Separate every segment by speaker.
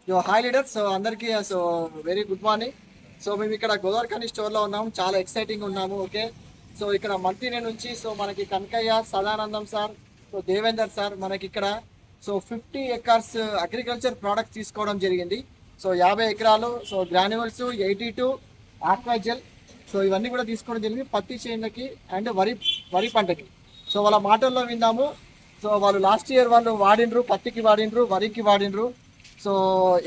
Speaker 1: Hi leaders. So అందరికీ very good morning. So మేము ఇక్కడ గోదావరిఖని స్టోర్లో ఉన్నాము, చాలా ఎక్సైటింగ్ ఉన్నాము. ఓకే, సో ఇక్కడ మంత్రి నుంచి మనకి Kanakayya, Sadanandam sir, so Devender sir మనకి ఇక్కడ 50 acres అగ్రికల్చర్ ప్రోడక్ట్స్ తీసుకోవడం జరిగింది. 50 ఎకరాలు, గ్రాన్యువల్స్ 82 ఆక్వాజెల్, ఇవన్నీ కూడా తీసుకోవడం జరిగింది పత్తి చేనులకి అండ్ వరి పంటకి. వాళ్ళ మాటల్లో విందాము. వాళ్ళు లాస్ట్ ఇయర్ వాళ్ళు వాడినరు, పత్తికి వాడినరు, వరికి వాడినరు.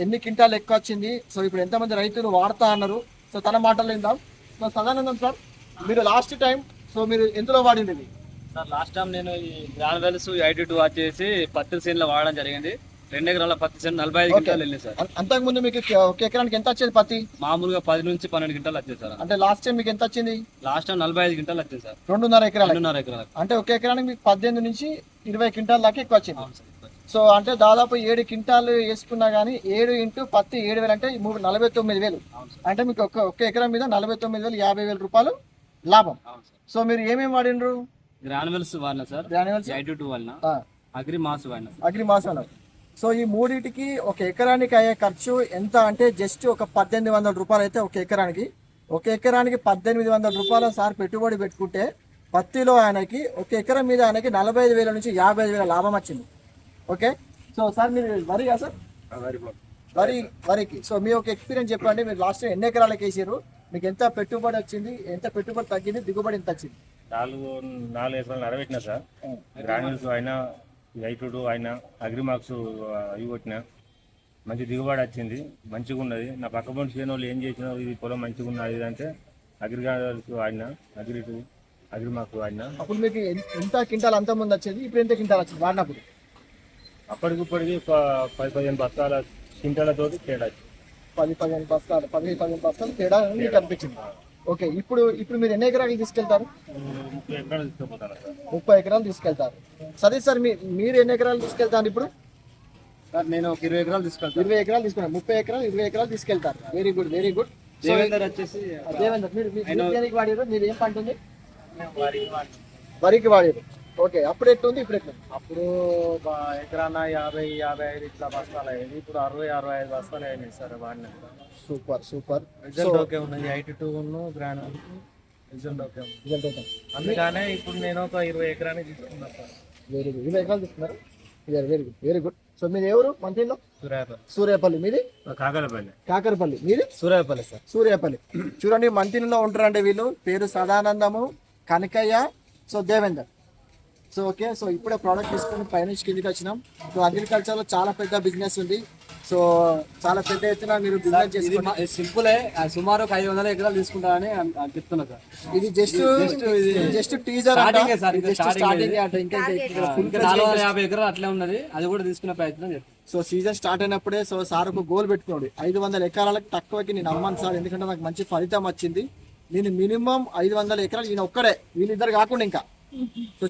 Speaker 1: ఎన్ని క్వింటాలు ఎక్కువ వచ్చింది, ఇప్పుడు ఎంతమంది రైతులు వాడుతా అన్నారు. తన మాటల్లో విందాం. సదానందం సార్, మీరు లాస్ట్ టైం మీరు ఎందులో వాడింది
Speaker 2: సార్? లాస్ట్ టైం నేను ఈ గ్రాన్యువల్స్ 82 వచ్చేసి పత్తి చేనులో వాడడం జరిగింది. 2 ఎకరాల పత్తి చేను 45 క్వింటాలు వెళ్ళింది సార్.
Speaker 1: అంతకుముందు మీకు ఒక ఎకరానికి ఎంత వచ్చేది పత్తి?
Speaker 2: మామూలుగా 10 నుంచి 12 క్వింటాలు వచ్చేది సార్.
Speaker 1: అంటే లాస్ట్ టైం మీకు ఎంత వచ్చింది?
Speaker 2: లాస్ట్ టైం 45 క్వింటాలు వచ్చేది సార్.
Speaker 1: 2.5 ఎకరాలు.
Speaker 2: 2.5 ఎకరాలు
Speaker 1: అంటే ఒక ఎకరానికి మీకు 18 నుంచి 20 క్వింటాల దాకా ఎక్కువ వచ్చింది. అంటే దాదాపు 7 క్వింటాలు వేసుకున్నా కానీ 7 ఇంటూ పత్తి 7,000 అంటే 49,000. అంటే మీకు ఒక్క ఎకరం మీద 49,000, 50,000 రూపాయలు లాభం. మీరు ఏమేమి వాడినరు?
Speaker 2: గ్రాన్యువల్స్ వాడినా సార్,
Speaker 1: గ్రాన్యువల్స్
Speaker 2: 82 వాడినా, అగ్రి మాస్ వాడినా.
Speaker 1: అగ్రి మాస్ అన్నారు. ఈ మూడింటికి ఒక ఎకరానికి అయ్యే ఖర్చు ఎంత అంటే జస్ట్ ఒక 1,800 రూపాయలు అయితే ఒక ఎకరానికి. ఒక ఎకరానికి 1,800 రూపాయల సార్ పెట్టుబడి పెట్టుకుంటే పత్తిలో ఆయనకి ఒక ఎకరం మీద ఆయనకి 45,000 నుంచి 55,000 లాభం వచ్చింది. ఓకే, సార్ మీరు వరిగా సార్? వరికి. మీ ఒక ఎక్స్పీరియన్స్ చెప్పండి. మీరు లాస్ట్ ఎన్ని ఎకరాలకు వేసారు, మీకు ఎంత పెట్టుబడి వచ్చింది, ఎంత పెట్టుబడి తగ్గింది, దిగుబడి ఎంత వచ్చింది?
Speaker 3: 4 ఎకరాలు అరబెట్టినా సార్. గ్రాన్యుల్స్ అయినా 82 అయినా అగ్రిమాక్స్ ఇవి కొట్టినా మంచి దిగుబడి వచ్చింది, మంచిగా ఉన్నది. నా పక్క పొంటి చేయని వాళ్ళు ఏం చేసినా ఇది పొలం మంచిగా ఉన్నది అంటే అగ్రికల్చర్స్ ఆడినా, అగ్రిమాక్స్ ఆడినా.
Speaker 1: అప్పుడు మీకు ఎంత క్వింటాల్ అంత ముందు వచ్చేది, ఇప్పుడు ఎంత క్వింటాల్ వచ్చింది వాడినప్పుడు?
Speaker 3: అప్పటికిప్పటికి 10-15 బస్తాల క్వింటాలతో తేడా.
Speaker 1: 10-15 బస్తాలు తేడా మీకు అనిపించింది. ఓకే, ఇప్పుడు మీరు ఎన్ని ఎకరాలు తీసుకెళ్తారు?
Speaker 3: 30 ఎకరాలు తీసుకుపోతాను సార్.
Speaker 1: 30 ఎకరాలు తీసుకెళ్తారు. సరే సార్, మీరు ఎన్ని ఎకరాలు తీసుకెళ్తారు ఇప్పుడు?
Speaker 2: సార్ నేను ఒక 20 ఎకరాలు తీసుకెళ్తాను.
Speaker 1: 20 ఎకరాలు తీసుకున్నారు. 30 ఎకరాలు 20 ఎకరాలు తీసుకెళ్తారు. Very good, very good.
Speaker 2: Devender వచ్చేసి
Speaker 1: దేవేందర్, మీరు దేనికి వాడారు? మీరు ఏం పంట ఉంది? వరికి వాడారు. ఓకే, అప్పుడు ఎట్లుంది, ఇప్పుడు ఎట్లా?
Speaker 2: అప్పుడు ఎకరాన 50-55 ఇట్లా బస్తాలు అయ్యేది. ఇప్పుడు 60-65 బస్తాలు అయినాయి సార్ వాడిన.
Speaker 1: Super super.
Speaker 2: రిజల్ట్ ఓకే ఉన్నాయి. 82 గ్రాన్యువల్ రిజల్ట్ ఓకే ఉంది. అందుకనే ఇప్పుడు నేను ఒక 20 ఎకరాన్ని తీసుకున్నాను సార్.
Speaker 1: Very good. 20 ఎకరాలు తీసుకున్నారు. Very good, very good. మీది ఎవరు? మంత్రిలో సూర్యాపల్లి. మీది కాకరపల్లి. మీది
Speaker 2: సూర్యాపల్లి సార్.
Speaker 1: సూర్యాపల్లి. చూడండి, మంత్రిలో ఉంటారంటే వీళ్ళు. పేరు సదానందము, కనకయ్య, దేవేందర్. ఓకే, ఇప్పుడే ప్రోడక్ట్ తీసుకొని పైనుంచి కిందికి వచ్చినాం. అగ్రికల్చర్లో చాలా పెద్ద బిజినెస్ ఉంది. చాలా పెద్ద ఎత్తున మీరు బిజినెస్ చేసి
Speaker 2: సింపులే. సుమారు 500 ఎకరాలు తీసుకుంటారని చెప్తున్నా సార్.
Speaker 1: ఇది జస్ట్ టీజర్
Speaker 2: స్టార్టింగ్.
Speaker 1: ఇంకా
Speaker 2: 450 ఎకరాలు అట్లే ఉన్నది, అది కూడా తీసుకునే ప్రయత్నం చేస్తాం.
Speaker 1: సీజన్ స్టార్ట్ అయినప్పుడే సార్ ఒక గోల్ పెట్టుకోండి. 500 ఎకరాలకు తక్కువకి నేను అమ్మాను సార్, ఎందుకంటే నాకు మంచి ఫలితం వచ్చింది. నేను మినిమం 500 ఎకరాలు, ఈయన ఒక్కడే, వీళ్ళిద్దరు కాకుండా ఇంకా.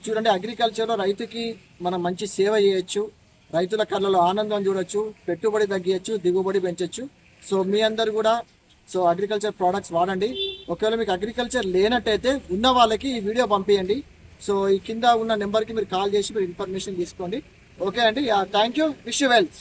Speaker 1: చూడండి, అగ్రికల్చర్లో రైతుకి మనం మంచి సేవ చేయొచ్చు, రైతుల కళ్ళలో ఆనందం చూడొచ్చు, పెట్టుబడి తగ్గించచ్చు, దిగుబడి పెంచవచ్చు. మీ అందరు కూడా అగ్రికల్చర్ ప్రోడక్ట్స్ వాడండి. ఒకవేళ మీకు అగ్రికల్చర్ లేనట్టయితే ఉన్న వాళ్ళకి ఈ వీడియో పంపించండి. ఈ కింద ఉన్న నెంబర్కి మీరు కాల్ చేసి మీరు ఇన్ఫర్మేషన్ తీసుకోండి. ఓకే అండి, thank you, wish you wealth.